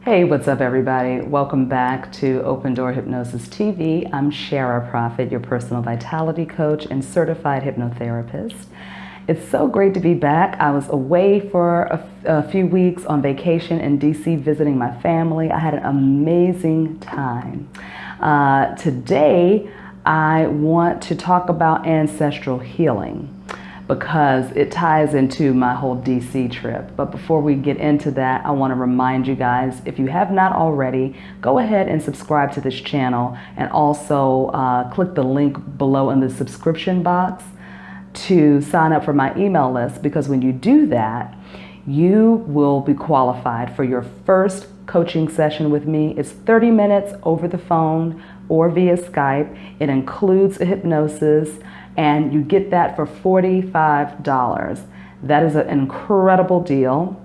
Hey, what's up, everybody? Welcome back to Open Door Hypnosis TV. I'm Shara Prophet, your personal vitality coach and certified hypnotherapist. It's so great to be back. I was away for a few weeks on vacation in DC visiting my family. I had an amazing time. Today, I want to talk about ancestral healing, because it ties into my whole DC trip. But before we get into that, I want to remind you guys, if you have not already, go ahead and subscribe to this channel, and also click the link below in the subscription box to sign up for my email list, because when you do that, you will be qualified for your first coaching session with me. It's 30 minutes over the phone or via Skype. It includes a hypnosis, and you get that for $45. That is an incredible deal.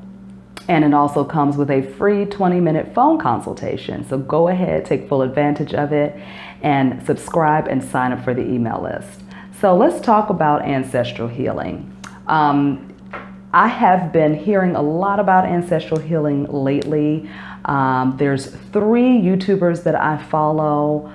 And it also comes with a free 20-minute phone consultation. So go ahead, take full advantage of it, and subscribe and sign up for the email list. So let's talk about ancestral healing. I have been hearing a lot about ancestral healing lately. There's 3 YouTubers that I follow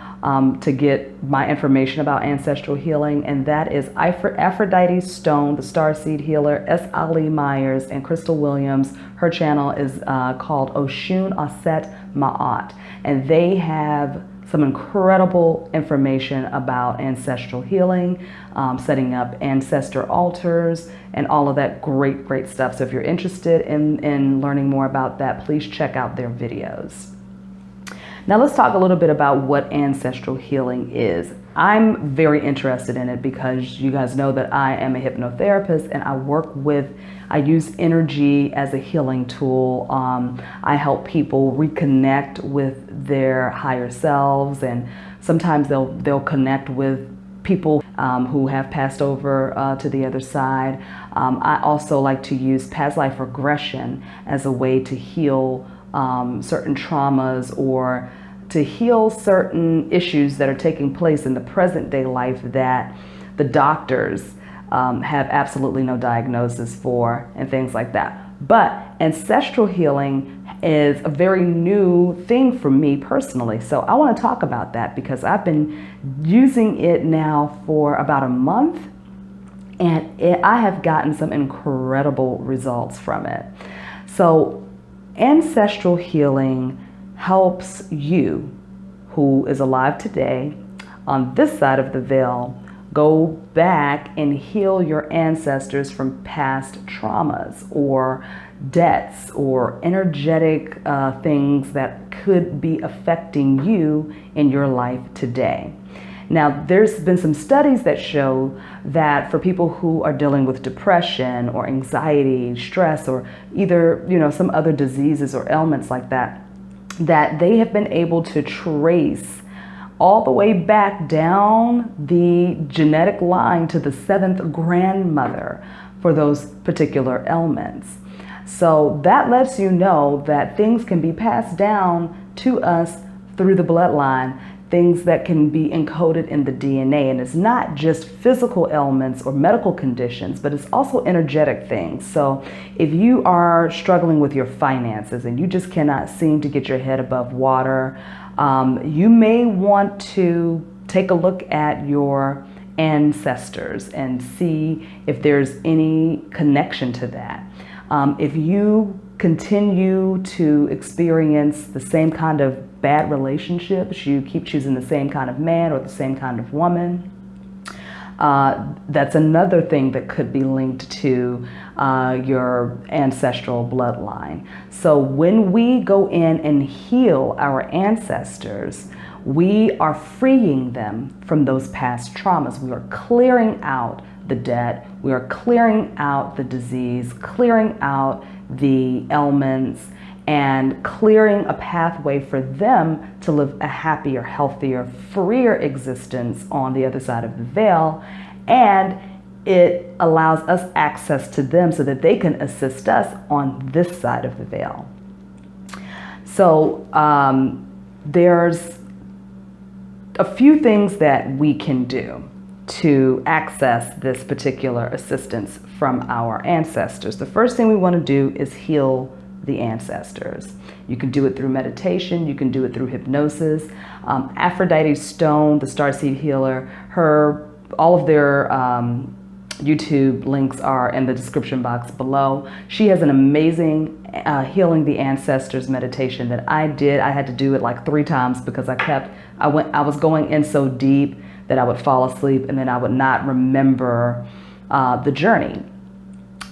to get my information about ancestral healing, and that is Aphrodite Stone, the Starseed Healer, S. Ali Myers, and Crystal Williams. Her channel is called Oshun Aset Ma'at, and they have some incredible information about ancestral healing, setting up ancestor altars, and all of that great stuff. So if you're interested in learning more about that, please check out their videos. Now let's talk a little bit about what ancestral healing is. I'm very interested in it because you guys know that I am a hypnotherapist, and I use energy as a healing tool. I help people reconnect with their higher selves, and sometimes they'll connect with people who have passed over to the other side. I also like to use past life regression as a way to heal certain traumas, or to heal certain issues that are taking place in the present day life that the doctors have absolutely no diagnosis for, and things like that. But ancestral healing is a very new thing for me personally. So I want to talk about that because I've been using it now for about a month, and I have gotten some incredible results from it. So ancestral healing helps you, who is alive today on this side of the veil, go back and heal your ancestors from past traumas or debts or energetic things that could be affecting you in your life today. Now, there's been some studies that show that for people who are dealing with depression or anxiety, stress, or either, some other diseases or ailments like that, that they have been able to trace all the way back down the genetic line to the 7th grandmother for those particular ailments. So that lets you know that things can be passed down to us through the bloodline, things that can be encoded in the DNA. And it's not just physical ailments or medical conditions, but it's also energetic things. So if you are struggling with your finances and you just cannot seem to get your head above water, you may want to take a look at your ancestors and see if there's any connection to that. If you continue to experience the same kind of bad relationships, you keep choosing the same kind of man or the same kind of woman, that's another thing that could be linked to your ancestral bloodline. So when we go in and heal our ancestors, we are freeing them from those past traumas. We are clearing out the debt, we are clearing out the disease, clearing out the ailments, and clearing a pathway for them to live a happier, healthier, freer existence on the other side of the veil. And it allows us access to them so that they can assist us on this side of the veil. So there's a few things that we can do to access this particular assistance from our ancestors. The first thing we want to do is heal the ancestors. You can do it through meditation, you can do it through hypnosis. Aphrodite Stone, the starseed healer, all of their YouTube links are in the description box below. She has an amazing healing the ancestors meditation that I did. I had to do it like 3 times because I was going in so deep that I would fall asleep and then I would not remember the journey.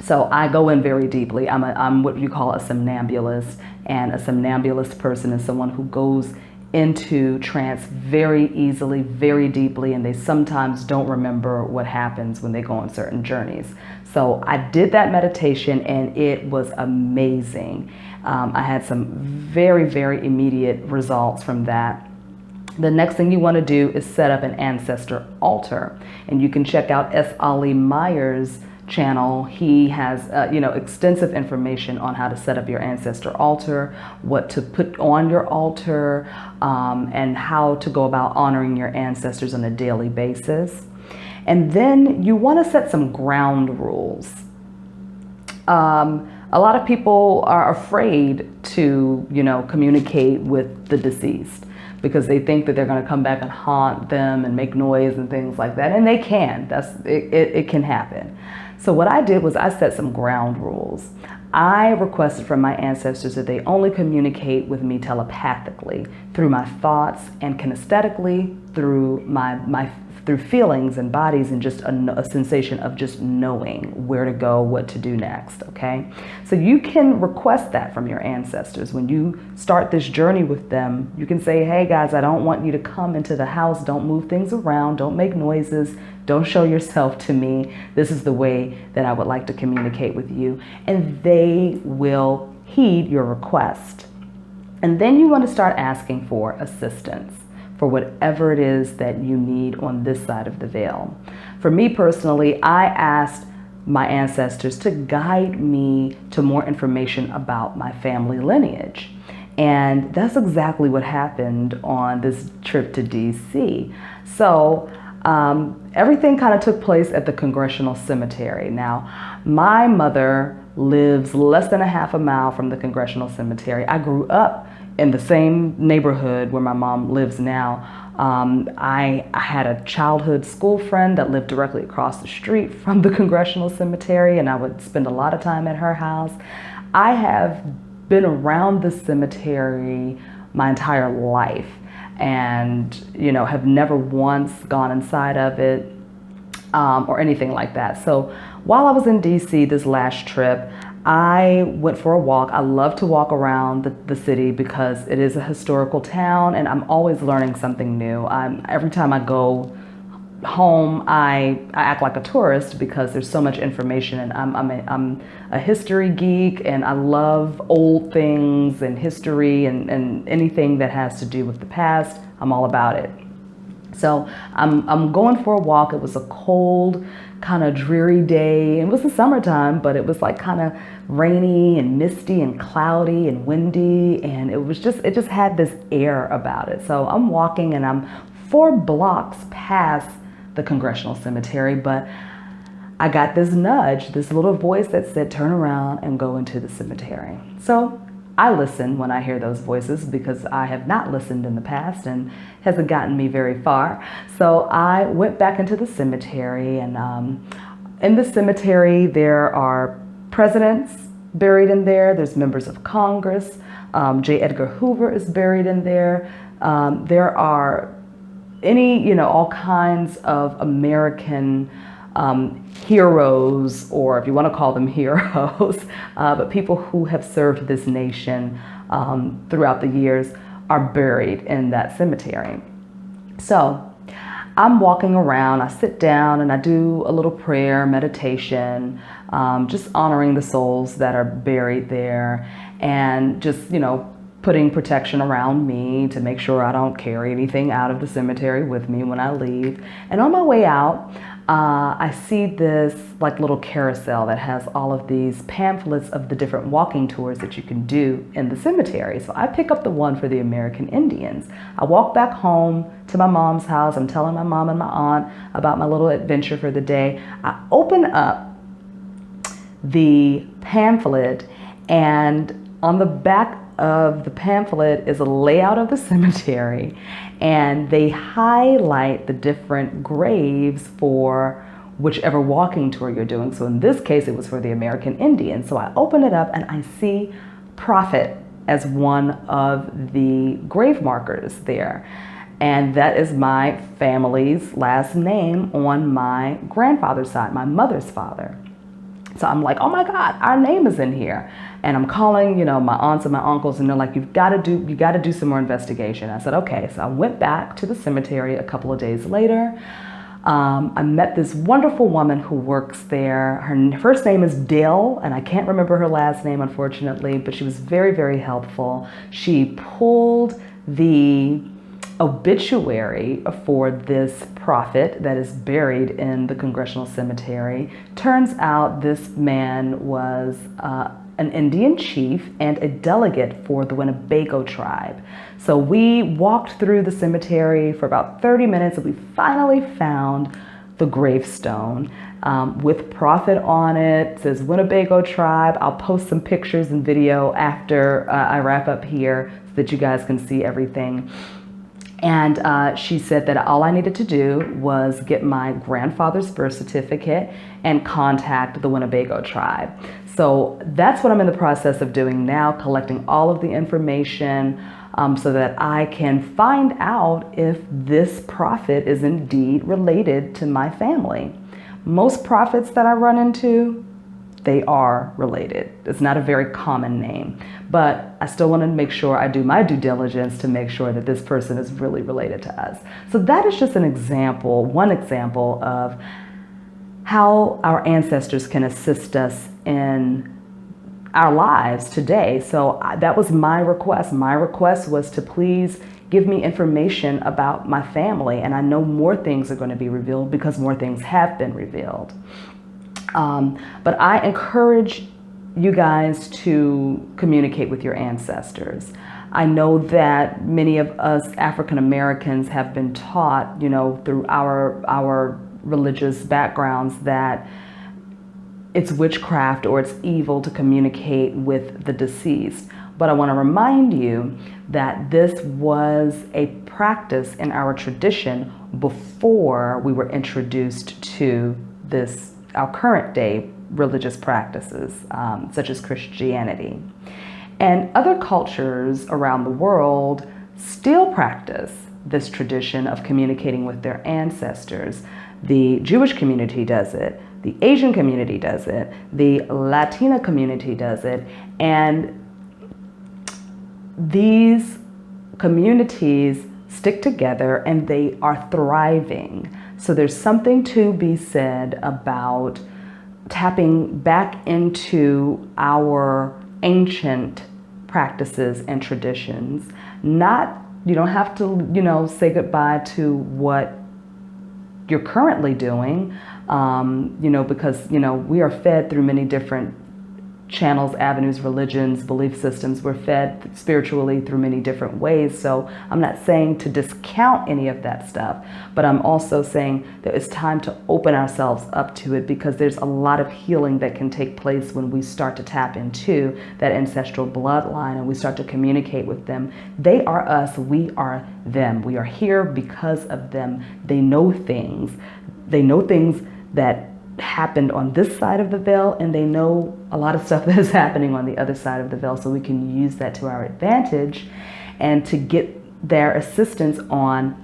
So I go in very deeply. I'm what you call a somnambulist, and a somnambulist person is someone who goes into trance very easily, very deeply, and they sometimes don't remember what happens when they go on certain journeys. So I did that meditation and it was amazing. I had some very, very immediate results from that. The next thing you want to do is set up an ancestor altar, and you can check out S. Ali Meyer's channel. He has extensive information on how to set up your ancestor altar, what to put on your altar, and how to go about honoring your ancestors on a daily basis. And then you want to set some ground rules. A lot of people are afraid to communicate with the deceased because they think that they're going to come back and haunt them and make noise and things like that, and they can. It can happen. So what I did was I set some ground rules. I requested from my ancestors that they only communicate with me telepathically through my thoughts and kinesthetically through through feelings and bodies, and just a sensation of just knowing where to go, what to do next, okay? So you can request that from your ancestors. When you start this journey with them, you can say, hey guys, I don't want you to come into the house, don't move things around, don't make noises, don't show yourself to me. This is the way that I would like to communicate with you. And they will heed your request. And then you want to start asking for assistance for whatever it is that you need on this side of the veil. For me personally, I asked my ancestors to guide me to more information about my family lineage. And that's exactly what happened on this trip to DC. So everything kind of took place at the Congressional Cemetery. Now, my mother lives less than a half a mile from the Congressional Cemetery. I grew up in the same neighborhood where my mom lives now. I had a childhood school friend that lived directly across the street from the Congressional Cemetery, and I would spend a lot of time at her house. I have been around the cemetery my entire life, and have never once gone inside of it or anything like that. So while I was in DC this last trip, I went for a walk. I love to walk around the city because it is a historical town and I'm always learning something new. Every time I go home, I act like a tourist because there's so much information, and I'm a history geek, and I love old things and history and anything that has to do with the past. I'm all about it. So I'm going for a walk. It was a cold, kind of dreary day. It was the summertime, but it was like kind of rainy and misty and cloudy and windy, and it just had this air about it. So I'm walking and I'm 4 blocks past the Congressional Cemetery, but I got this nudge, this little voice that said, turn around and go into the cemetery. So I listen when I hear those voices because I have not listened in the past and hasn't gotten me very far. So I went back into the cemetery, and in the cemetery there are presidents buried in there. There's members of Congress. J. Edgar Hoover is buried in there. There are all kinds of American heroes, or if you want to call them heroes, but people who have served this nation throughout the years are buried in that cemetery. So I'm walking around, I sit down and I do a little prayer, meditation, just honoring the souls that are buried there, and just, putting protection around me to make sure I don't carry anything out of the cemetery with me when I leave. And on my way out, I see this like little carousel that has all of these pamphlets of the different walking tours that you can do in the cemetery. So I pick up the one for the American Indians. I walk back home to my mom's house. I'm telling my mom and my aunt about my little adventure for the day. I open up the pamphlet, and On the back of the pamphlet is a layout of the cemetery, and they highlight the different graves for whichever walking tour you're doing. So in this case, it was for the American Indian. So I open it up and I see Prophet as one of the grave markers there. And that is my family's last name on my grandfather's side, my mother's father. So I'm like, oh my God, our name is in here. And I'm calling, you know, my aunts and my uncles, and they're like, you got to do some more investigation. I said, okay. So I went back to the cemetery a couple of days later. I met this wonderful woman who works there. Her first name is Dale, and I can't remember her last name, unfortunately, but she was very, very helpful. She pulled the obituary for this prophet that is buried in the Congressional Cemetery. Turns out this man was an Indian chief and a delegate for the Winnebago tribe. So we walked through the cemetery for about 30 minutes, and we finally found the gravestone with prophet on it. It says Winnebago tribe. I'll post some pictures and video after I wrap up here so that you guys can see everything. And she said that all I needed to do was get my grandfather's birth certificate and contact the Winnebago tribe. So that's what I'm in the process of doing now, collecting all of the information so that I can find out if this prophet is indeed related to my family. Most prophets that I run into, they are related. It's not a very common name, but I still want to make sure I do my due diligence to make sure that this person is really related to us. So that is just an example, one example of how our ancestors can assist us in our lives today. So that was my request. My request was to please give me information about my family, and I know more things are going to be revealed because more things have been revealed. But I encourage you guys to communicate with your ancestors. I know that many of us African Americans have been taught, you know, through our religious backgrounds that it's witchcraft or it's evil to communicate with the deceased. But I want to remind you that this was a practice in our tradition before we were introduced to this, our current day religious practices, such as Christianity. And other cultures around the world still practice this tradition of communicating with their ancestors. The Jewish community does it, the Asian community does it, the Latina community does it, and these communities stick together and they are thriving. So there's something to be said about tapping back into our ancient practices and traditions. You don't have to, say goodbye to what you're currently doing, because, we are fed through many different channels, avenues, religions, belief systems. We're fed spiritually through many different ways. So I'm not saying to discount any of that stuff, but I'm also saying that it's time to open ourselves up to it, because there's a lot of healing that can take place when we start to tap into that ancestral bloodline and we start to communicate with them. They are us, we are them. We are here because of them. They know things. They know things that happened on this side of the veil, and they know a lot of stuff that is happening on the other side of the veil, so we can use that to our advantage and to get their assistance on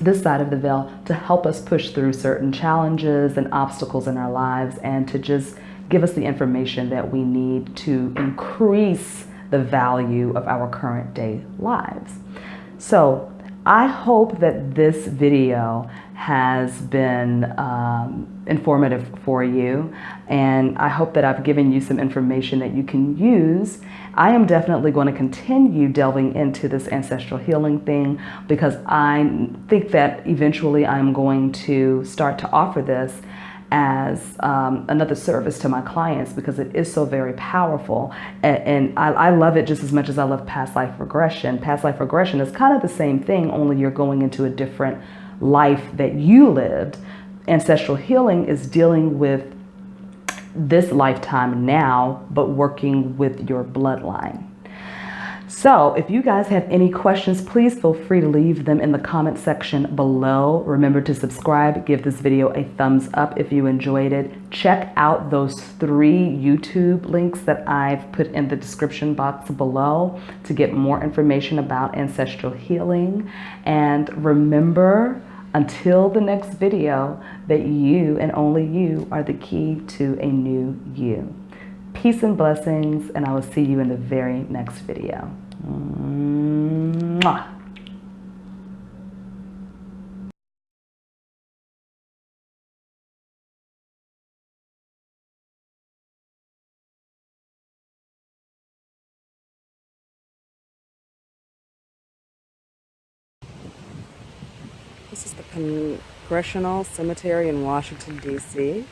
this side of the veil to help us push through certain challenges and obstacles in our lives, and to just give us the information that we need to increase the value of our current day lives. So I hope that this video has been informative for you, and I hope that I've given you some information that you can use. I am definitely going to continue delving into this ancestral healing thing, because I think that eventually I'm going to start to offer this as another service to my clients, because it is so very powerful, and I love it just as much as I love past life regression. Past life regression is kind of the same thing, only you're going into a different life that you lived. Ancestral healing is dealing with this lifetime now, but working with your bloodline. So if you guys have any questions, please feel free to leave them in the comment section below. Remember to subscribe, give this video a thumbs up if you enjoyed it. Check out those 3 YouTube links that I've put in the description box below to get more information about ancestral healing. And remember, until the next video, that you and only you are the key to a new you. Peace and blessings, and I will see you in the very next video. Mwah. This is the Congressional Cemetery in Washington, D.C.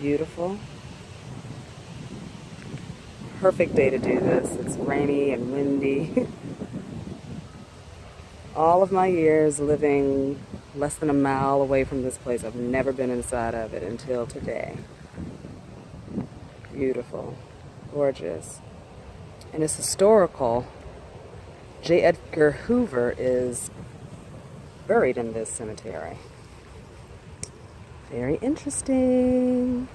Beautiful. Perfect day to do this. It's rainy and windy. All of my years living less than a mile away from this place, I've never been inside of it until today. Beautiful. Gorgeous. And it's historical. J. Edgar Hoover is buried in this cemetery. Very interesting.